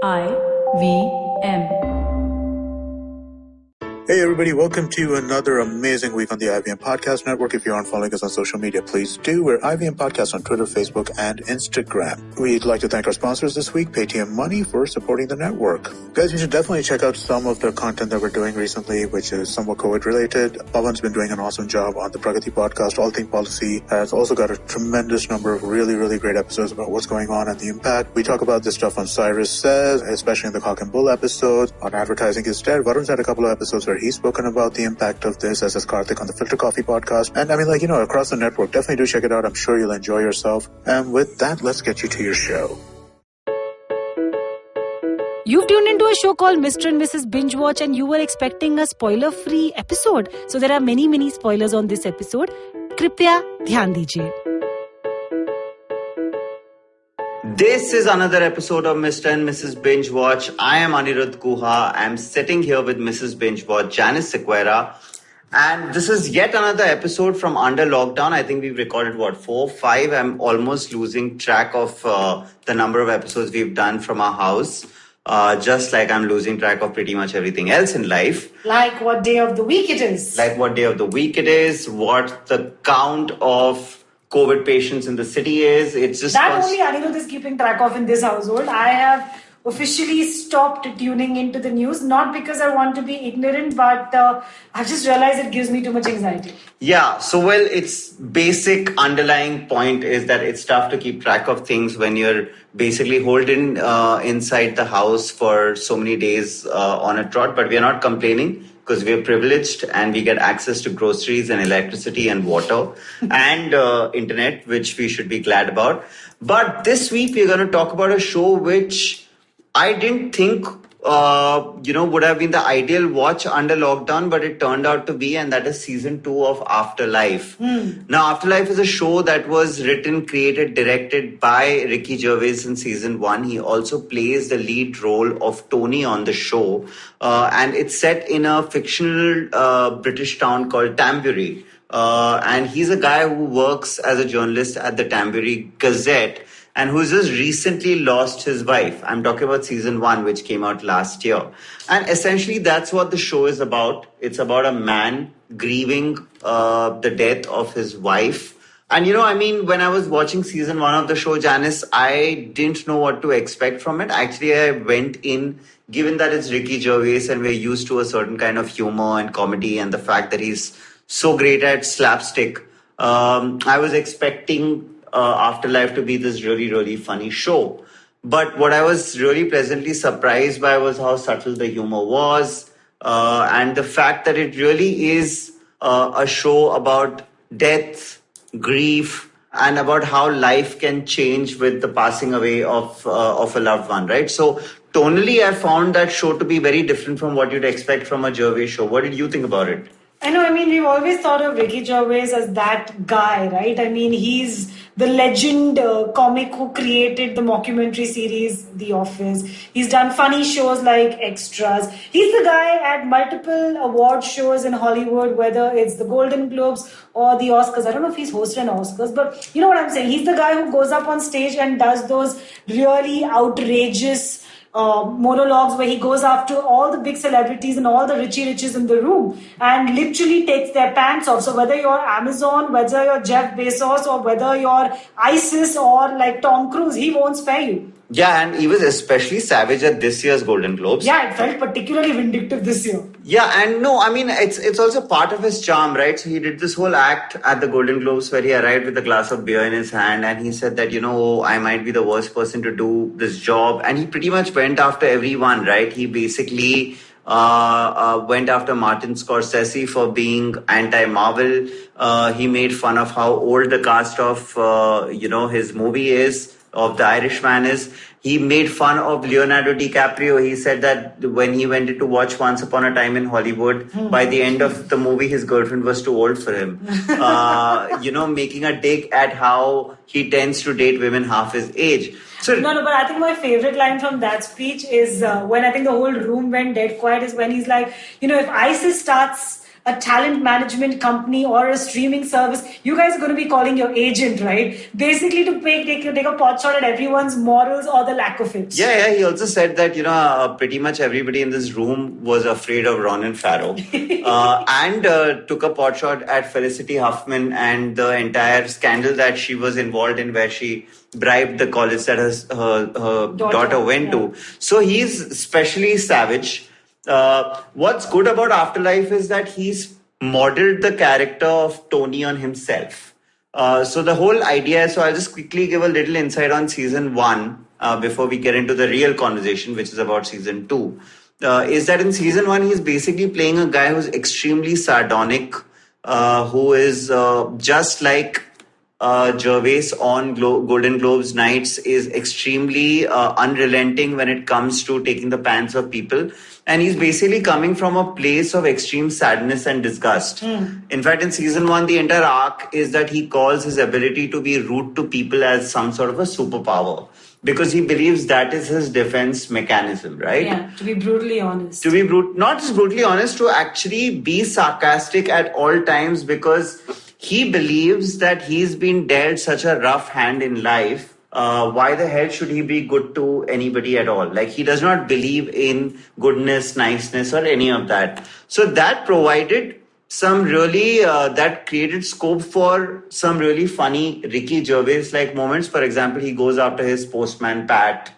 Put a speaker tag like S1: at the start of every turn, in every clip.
S1: IVM.
S2: Hey everybody, welcome to another amazing week on the IVM Podcast Network. If you aren't following us on social media, please do. We're IVM Podcast on Twitter, Facebook, and Instagram. We'd like to thank our sponsors this week, Paytm Money, for supporting the network. Guys, you should definitely check out some of the content that we're doing recently, which is somewhat COVID-related. Pavan's been doing an awesome job on the Pragati Podcast. All Thing Policy has also got a tremendous number of really, really great episodes about what's going on and the impact. We talk about this stuff on Cyrus Says, especially in the Cock and Bull episode. On Advertising Instead, Varun's had a couple of episodes where he's spoken about the impact of this, as is Karthik on the Filter Coffee podcast. And across the network, definitely do check it out. I'm sure you'll enjoy yourself. And with that, let's get you to your show.
S3: You've tuned into a show called Mr. and Mrs. Binge-Watch and you were expecting a spoiler-free episode. So there are many spoilers on this episode. Kripya dhyan dijiye.
S4: This is another episode of Mr. and Mrs. Binge-Watch. I am Aniruddha Guha. I'm sitting here with Mrs. Binge-Watch, Janice Sequeira. And this is yet another episode from under lockdown. I think we've recorded, 4, 5? I'm almost losing track of the number of episodes we've done from our house. Just like I'm losing track of pretty much everything else in life.
S5: Like what day of the week it is.
S4: What the count of COVID patients in the city is. It's just
S5: that only Aniruddha is keeping track of in this household. I have officially stopped tuning into the news, not because I want to be ignorant, but I've just realized it gives me too much anxiety.
S4: Yeah, so its basic underlying point is that it's tough to keep track of things when you're basically holed in inside the house for so many days on a trot, but we are not complaining. Because we're privileged and we get access to groceries and electricity and water and internet, which we should be glad about. But this week we're going to talk about a show which I didn't think, would have been the ideal watch under lockdown, but it turned out to be, and that is season 2 of Afterlife. Now, Afterlife is a show that was written, created, directed by Rickey Gervais in season 1. He also plays the lead role of Tony on the show. And it's set in a fictional British town called Tambury. And he's a guy who works as a journalist at the Tambury Gazette and who's just recently lost his wife. I'm talking about season 1, which came out last year. And essentially, that's what the show is about. It's about a man grieving the death of his wife. And, when I was watching season 1 of the show, Janice, I didn't know what to expect from it. Actually, I went in, given that it's Rickey Gervais and we're used to a certain kind of humor and comedy and the fact that he's so great at slapstick, I was expecting Afterlife to be this really, really funny show. But what I was really pleasantly surprised by was how subtle the humor was and the fact that it really is a show about death, grief, and about how life can change with the passing away of a loved one, right? So tonally, I found that show to be very different from what you'd expect from a Gervais show. What did you think about it?
S5: We've always thought of Rickey Gervais as that guy, right? He's the legend comic who created the mockumentary series The Office. He's done funny shows like Extras. He's the guy at multiple award shows in Hollywood, whether it's the Golden Globes or the Oscars. I don't know if he's hosted an Oscars, but you know what I'm saying? He's the guy who goes up on stage and does those really outrageous monologues where he goes after all the big celebrities and all the riches in the room and literally takes their pants off. So whether you're Amazon, whether you're Jeff Bezos, or whether you're ISIS or like Tom Cruise, he won't spare you.
S4: Yeah, and he was especially savage at this year's Golden Globes.
S5: Yeah, it felt particularly vindictive this year.
S4: Yeah, and it's also part of his charm, right? So he did this whole act at the Golden Globes where he arrived with a glass of beer in his hand and he said that, I might be the worst person to do this job. And he pretty much went after everyone, right? He basically went after Martin Scorsese for being anti-Marvel. He made fun of how old the cast of, his movie is. Of The Irishman is. He made fun of Leonardo DiCaprio. He said that when he went in to watch Once Upon a Time in Hollywood, by the end of the movie, his girlfriend was too old for him. Making a dig at how he tends to date women half his age.
S5: So, but I think my favorite line from that speech is when I think the whole room went dead quiet is when he's like, if ISIS starts a talent management company or a streaming service, you guys are going to be calling your agent, right? Basically to take a pot shot at everyone's morals or the lack of it.
S4: Yeah. He also said that, pretty much everybody in this room was afraid of Ronan Farrow and took a pot shot at Felicity Huffman and the entire scandal that she was involved in where she bribed the college that her daughter went to. So he's especially savage. What's good about Afterlife is that he's modeled the character of Tony on himself. So the whole idea, so I'll just quickly give a little insight on season 1 before we get into the real conversation, which is about season 2. Is that in season 1, he's basically playing a guy who's extremely sardonic, who is just like Gervais on Golden Globes nights, is extremely unrelenting when it comes to taking the pants of people. And he's basically coming from a place of extreme sadness and disgust. In fact, in season 1, the entire arc is that he calls his ability to be rude to people as some sort of a superpower. Because he believes that is his defense mechanism, right?
S5: Yeah, to be brutally honest.
S4: Not just brutally honest, to actually be sarcastic at all times, because he believes that he's been dealt such a rough hand in life. Why the hell should he be good to anybody at all? Like, he does not believe in goodness, niceness, or any of that. So that provided some really, that created scope for some really funny Rickey Gervais-like moments. For example, he goes after his postman, Pat.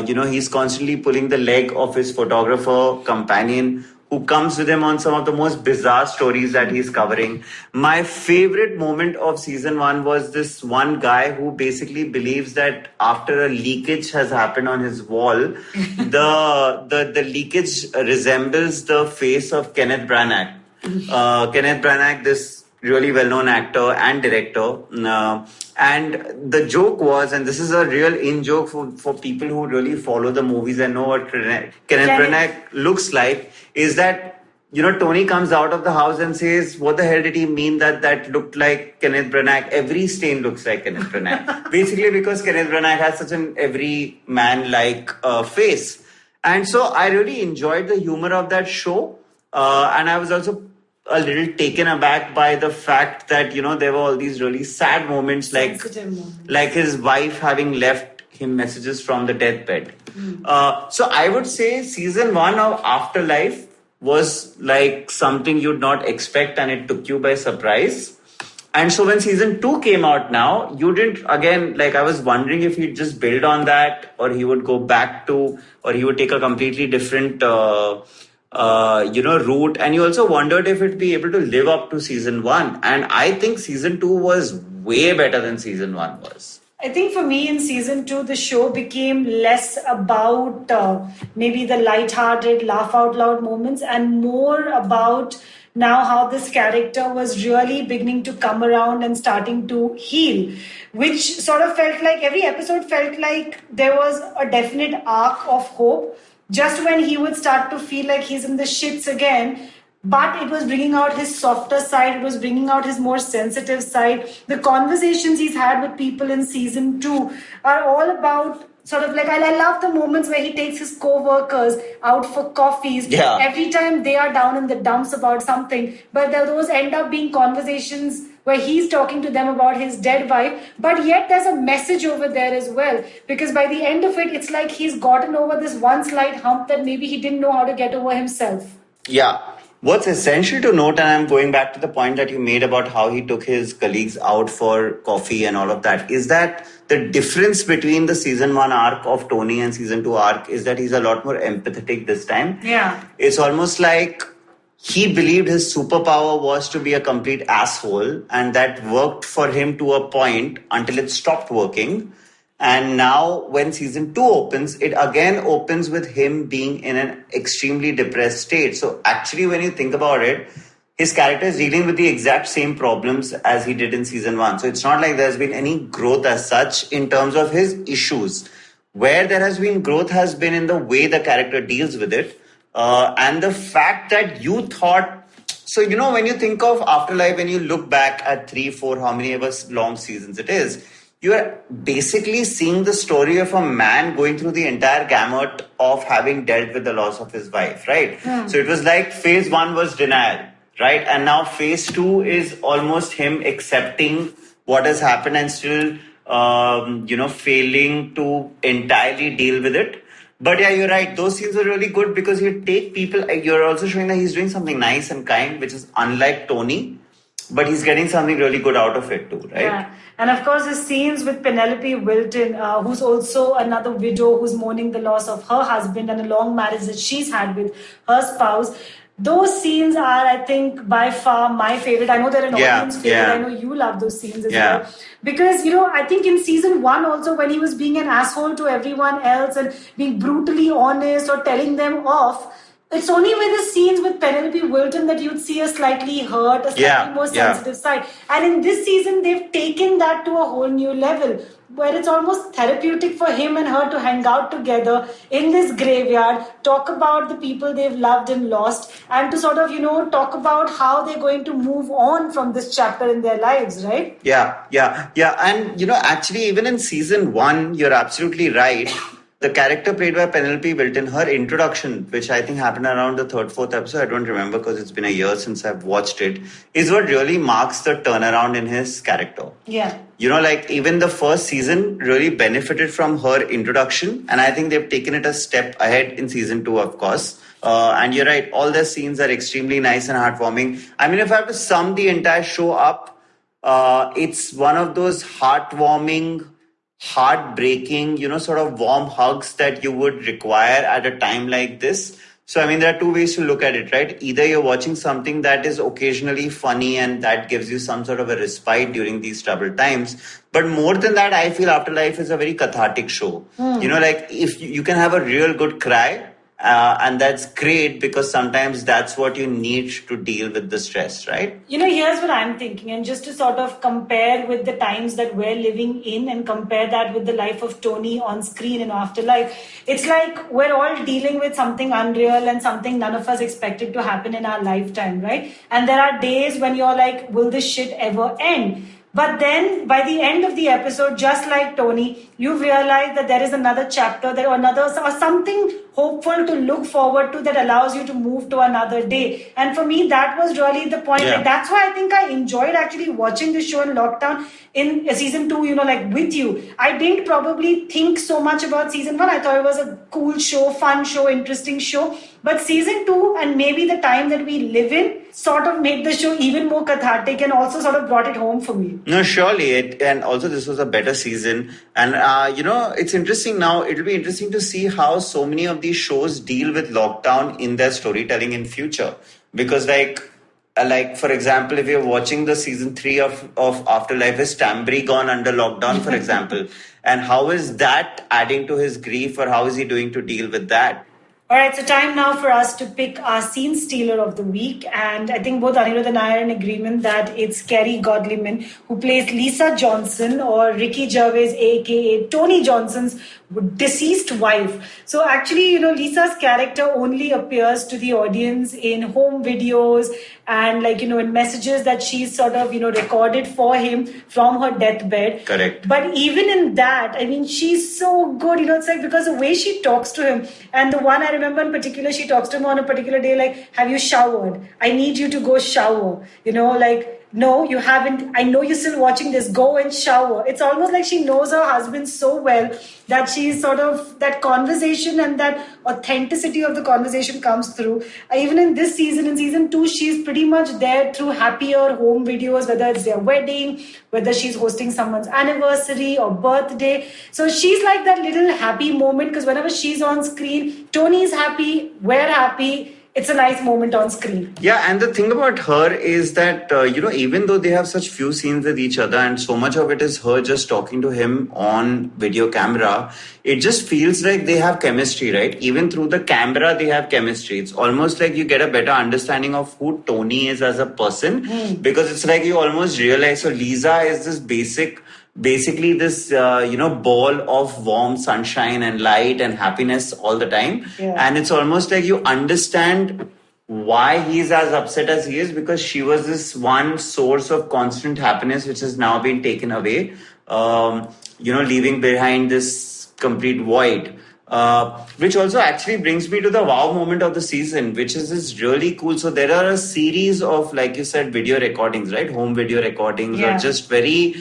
S4: He's constantly pulling the leg of his photographer companion, who comes with him on some of the most bizarre stories that he's covering. My favorite moment of season 1 was this one guy who basically believes that after a leakage has happened on his wall, the leakage resembles the face of Kenneth Branagh. Kenneth Branagh, this really well-known actor and director. And the joke was, and this is a real in-joke for people who really follow the movies and know what Kenneth Branagh looks like, is that, Tony comes out of the house and says, what the hell did he mean that looked like Kenneth Branagh? Every stain looks like Kenneth Branagh. Basically because Kenneth Branagh has such an every man-like face. And so I really enjoyed the humor of that show. And I was also a little taken aback by the fact that, there were all these really sad moments, like his wife having left him messages from the deathbed. So I would say season 1 of Afterlife was like something you'd not expect, and it took you by surprise. And so when season 2 came out now, you didn't, again, I was wondering if he'd just build on that, or he would go back to, or he would take a completely different route. And you also wondered if it'd be able to live up to season 1. And I think season 2 was way better than season 1 was.
S5: I think for me in season 2, the show became less about maybe the lighthearted, laugh out loud moments, and more about now how this character was really beginning to come around and starting to heal, which sort of felt like every episode felt like there was a definite arc of hope. Just when he would start to feel like he's in the shits again, but it was bringing out his softer side, it was bringing out his more sensitive side. The conversations he's had with people in season 2 are all about sort of I love the moments where he takes his co-workers out for coffees.
S4: Yeah.
S5: Every time they are down in the dumps about something, but those end up being conversations where he's talking to them about his dead wife, but yet there's a message over there as well. Because by the end of it, it's like he's gotten over this one slight hump that maybe he didn't know how to get over himself.
S4: Yeah. What's essential to note, and I'm going back to the point that you made about how he took his colleagues out for coffee and all of that, is that the difference between the season 1 arc of Tony and season 2 arc is that he's a lot more empathetic this time.
S5: Yeah.
S4: It's almost like he believed his superpower was to be a complete asshole, and that worked for him to a point until it stopped working. And now when season 2 opens, it again opens with him being in an extremely depressed state. So actually, when you think about it, his character is dealing with the exact same problems as he did in season 1. So it's not like there's been any growth as such in terms of his issues. Where there has been growth has been in the way the character deals with it. And the fact that you thought, so, when you think of Afterlife, when you look back at 3, 4, how many ever long seasons it is, you are basically seeing the story of a man going through the entire gamut of having dealt with the loss of his wife, right? So it was like phase 1 was denial. right? And now phase 2 is almost him accepting what has happened and still, failing to entirely deal with it. But yeah, you're right. Those scenes are really good because you take people, you're also showing that he's doing something nice and kind, which is unlike Tony, but he's getting something really good out of it too, right?
S5: Yeah. And of course, the scenes with Penelope Wilton, who's also another widow who's mourning the loss of her husband and a long marriage that she's had with her spouse. Those scenes are, I think, by far my favorite. I know they're an audience favorite.
S4: Yeah.
S5: I know you love those scenes as well. Because, I think in season 1 also, when he was being an asshole to everyone else and being brutally honest or telling them off, it's only with the scenes with Penelope Wilton that you'd see a slightly hurt, a slightly more sensitive side. And in this season, they've taken that to a whole new level, where it's almost therapeutic for him and her to hang out together in this graveyard, talk about the people they've loved and lost, and to sort of, talk about how they're going to move on from this chapter in their lives, right?
S4: Yeah. And, actually, even in season 1, you're absolutely right. The character played by Penelope Wilton, her introduction, which I think happened around the 3rd, 4th episode, I don't remember because it's been a year since I've watched it, is what really marks the turnaround in his character.
S5: Yeah.
S4: Even the first season really benefited from her introduction, and I think they've taken it a step ahead in season 2, of course. And you're right, all the scenes are extremely nice and heartwarming. I mean, if I have to sum the entire show up, it's one of those heartwarming, heartbreaking, sort of warm hugs that you would require at a time like this. So, I mean, there are 2 ways to look at it, right? Either you're watching something that is occasionally funny and that gives you some sort of a respite during these troubled times. But more than that, I feel Afterlife is a very cathartic show. If you can have a real good cry, and that's great because sometimes that's what you need to deal with the stress, right?
S5: Here's what I'm thinking, and just to sort of compare with the times that we're living in and compare that with the life of Tony on screen in Afterlife, it's like we're all dealing with something unreal and something none of us expected to happen in our lifetime, right? And there are days when you're like, will this shit ever end? But then by the end of the episode, just like Tony, you realize that there is another chapter or something hopeful to look forward to that allows you to move to another day. And for me, that was really the point.
S4: Yeah.
S5: That's why I think I enjoyed actually watching the show in lockdown in season 2, with you. I didn't probably think so much about season 1. I thought it was a cool show, fun show, interesting show. But season 2 and maybe the time that we live in sort of made the show even more cathartic and also sort of brought it home for me.
S4: No, surely. And also this was a better season. And, it's interesting now. It'll be interesting to see how so many of these shows deal with lockdown in their storytelling in future. Because like for example, if you're watching the season 3 of Afterlife, is Tambury gone under lockdown, for example? And how is that adding to his grief, or how is he doing to deal with that?
S5: All right, so time now for us to pick our scene stealer of the week. And I think both Aniruddha and I are in agreement that it's Kerry Godliman, who plays Lisa Johnson, or Rickey Gervais, a.k.a. Tony Johnson's deceased wife. So actually, Lisa's character only appears to the audience in home videos and in messages that she's sort of, recorded for him from her deathbed.
S4: Correct.
S5: But even in that, I mean, she's so good, it's like because the way she talks to him, and the one I remember in particular, she talks to him on a particular day, like, have you showered? I need you to go shower, no, you haven't. I know you're still watching this. Go and shower. It's almost like she knows her husband so well that she's sort of, that conversation and that authenticity of the conversation comes through. Even in this season, in season 2, she's pretty much there through happier home videos, whether it's their wedding, whether she's hosting someone's anniversary or birthday. So she's like that little happy moment, because whenever she's on screen, Tony's happy, we're happy. It's a nice moment on screen.
S4: Yeah, and the thing about her is that, even though they have such few scenes with each other and so much of it is her just talking to him on video camera, it just feels like they have chemistry, right? Even through the camera, they have chemistry. It's almost like you get a better understanding of who Tony is as a person, because it's like you almost realize, so Lisa is this basically this, ball of warm sunshine and light and happiness all the time.
S5: Yeah.
S4: And it's almost like you understand why he's as upset as he is, because she was this one source of constant happiness, which has now been taken away, leaving behind this complete void. Which also actually brings me to the wow moment of the season, which is really cool. So there are a series of, like you said, video recordings, right? Home video recordings, or just very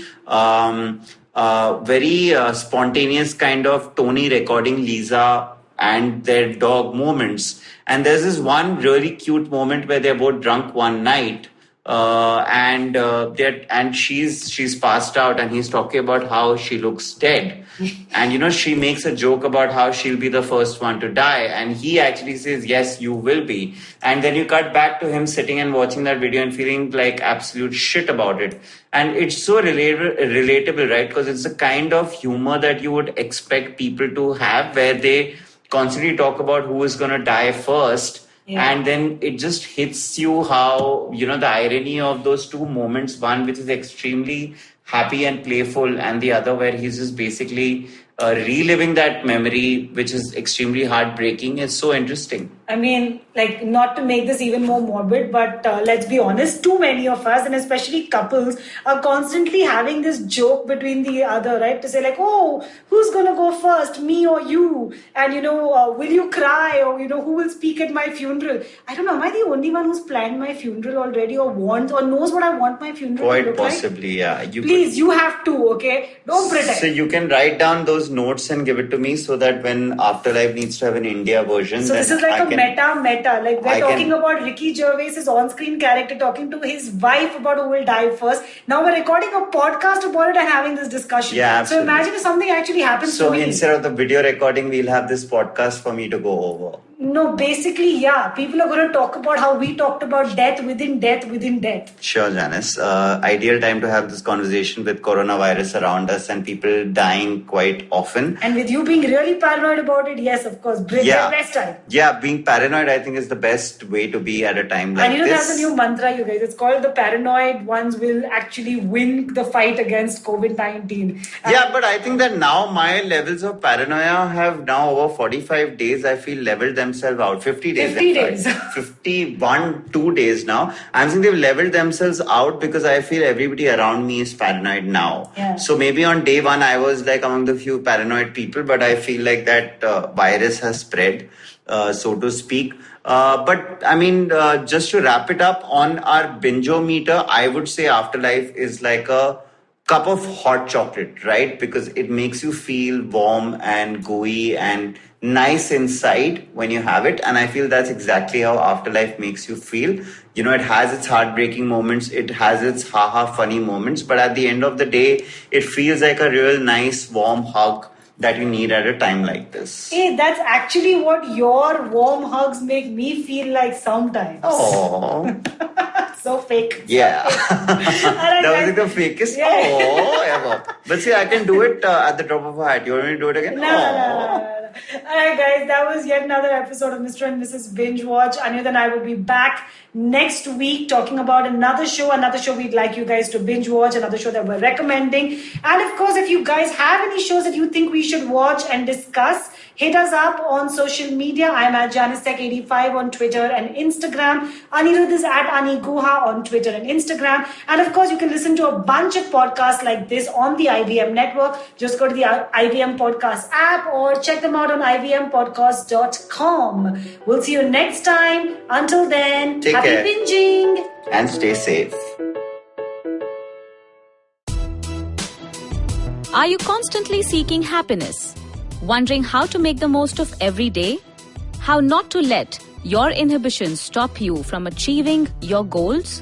S4: spontaneous kind of Tony recording Lisa and their dog moments. And there's this one really cute moment where they're both drunk one night. And she's passed out, and he's talking about how she looks dead. And she makes a joke about how she'll be the first one to die, and he actually says, yes, you will be. And then you cut back to him sitting and watching that video and feeling like absolute shit about it. And it's so relatable, right? Because it's the kind of humor that you would expect people to have, where they constantly talk about who is going to die first. Yeah. And then it just hits you how, the irony of those two moments, one which is extremely happy and playful, and the other where he's just basically reliving that memory, which is extremely heartbreaking, is so interesting.
S5: I mean, like, not to make this even more morbid, but let's be honest, too many of us, and especially couples, are constantly having this joke between the other, right? To say like, oh, who's going to go first, me or you? And, will you cry? Or, who will speak at my funeral? I don't know, am I the only one who's planned my funeral already, or wants, or knows what I want my funeral to look
S4: possibly,
S5: like? Yeah. Please, you have to, okay? Don't pretend.
S4: So you can write down those notes and give it to me, so that when Afterlife needs to have an India version,
S5: so this is like a meta. Like, we're talking about Rickey Gervais' on-screen character talking to his wife about who will die first. Now we're recording a podcast about it and having this discussion.
S4: Yeah, absolutely.
S5: So imagine if something actually happens to me.
S4: So instead of the video recording, we'll have this podcast for me to go over.
S5: No, basically, yeah. People are going to talk about how we talked about death within death within death.
S4: Sure, Janice. Ideal time to have this conversation with coronavirus around us and people dying quite often.
S5: And with you being really paranoid about it, yes, of course. Best time.
S4: Yeah, being paranoid, I think, is the best way to be at a time like this.
S5: And there's a new mantra, you guys. It's called the paranoid ones will actually win the fight against COVID-19.
S4: Yeah, but I think that now my levels of paranoia have now over 45 days, I feel, leveled themselves out. 50 days.
S5: 50 days.
S4: 51, 2 days now. I'm saying they've leveled themselves out because I feel everybody around me is paranoid now.
S5: Yeah.
S4: So maybe on day one, I was like among the few paranoid people, but I feel like that virus has spread, so to speak. But I mean, just to wrap it up on our Binge-o-meter, I would say Afterlife is like a cup of hot chocolate, right? Because it makes you feel warm and gooey and nice inside when you have it. And I feel that's exactly how Afterlife makes you feel. It has its heartbreaking moments. It has its haha funny moments. But at the end of the day, it feels like a real nice warm hug that you need at a time like this.
S5: Hey, that's actually what your warm hugs make me feel like sometimes.
S4: Oh.
S5: So fake.
S4: Yeah.
S5: So fake.
S4: That was like the fakest ever. But see, I can do it at the drop of a hat. You want me to do it again?
S5: No. Alright guys, that was yet another episode of Mr. and Mrs. Binge-Watch. Aniruddha and I will be back next week talking about another show we'd like you guys to binge-watch, another show that we're recommending. And of course, if you guys have any shows that you think we should watch and discuss, hit us up on social media. I'm at JaniceTech85 on Twitter and Instagram. Aniruddha is at Aniguha on Twitter and Instagram. And of course, you can listen to a bunch of podcasts like this on the IVM network. Just go to the IVM Podcast app or check them out on ivmpodcast.com. We'll see you next time. Until then,
S4: take
S5: happy
S4: care.
S5: binging.
S4: And stay safe.
S1: Are you constantly seeking happiness? Wondering how to make the most of every day? How not to let your inhibitions stop you from achieving your goals?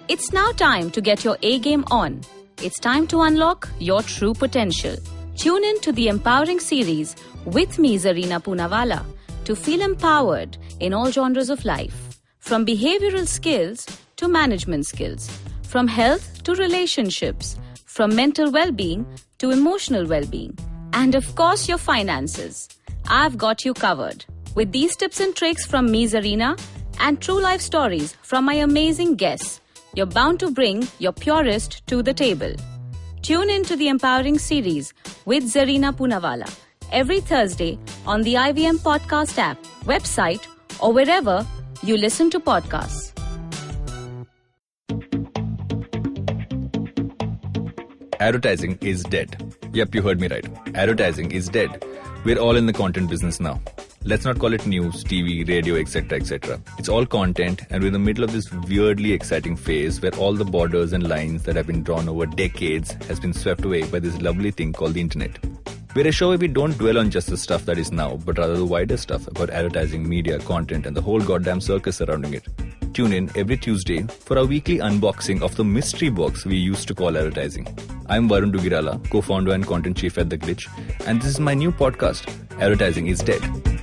S1: It's now time to get your A game on. It's time to unlock your true potential. Tune in to the Empowering series with me, Zarina Poonawalla, to feel empowered in all genres of life. From behavioral skills to management skills. From health to relationships. From mental well-being to emotional well-being. And of course, your finances. I've got you covered. With these tips and tricks from me, Zarina, and true life stories from my amazing guests, you're bound to bring your purest to the table. Tune in to the Empowering series with Zarina Poonawalla every Thursday on the IVM Podcast app, website, or wherever you listen to podcasts.
S6: Advertising is dead. Yep, you heard me right. Advertising is dead. We're all in the content business now. Let's not call it news, TV, radio, etc., etc. It's all content, and we're in the middle of this weirdly exciting phase where all the borders and lines that have been drawn over decades has been swept away by this lovely thing called the internet. We're a show where we don't dwell on just the stuff that is now, but rather the wider stuff about advertising, media, content, and the whole goddamn circus surrounding it. Tune in every Tuesday for our weekly unboxing of the mystery box we used to call advertising. I'm Varun Dugirala, co-founder and content chief at The Glitch, and this is my new podcast, Advertising is Dead.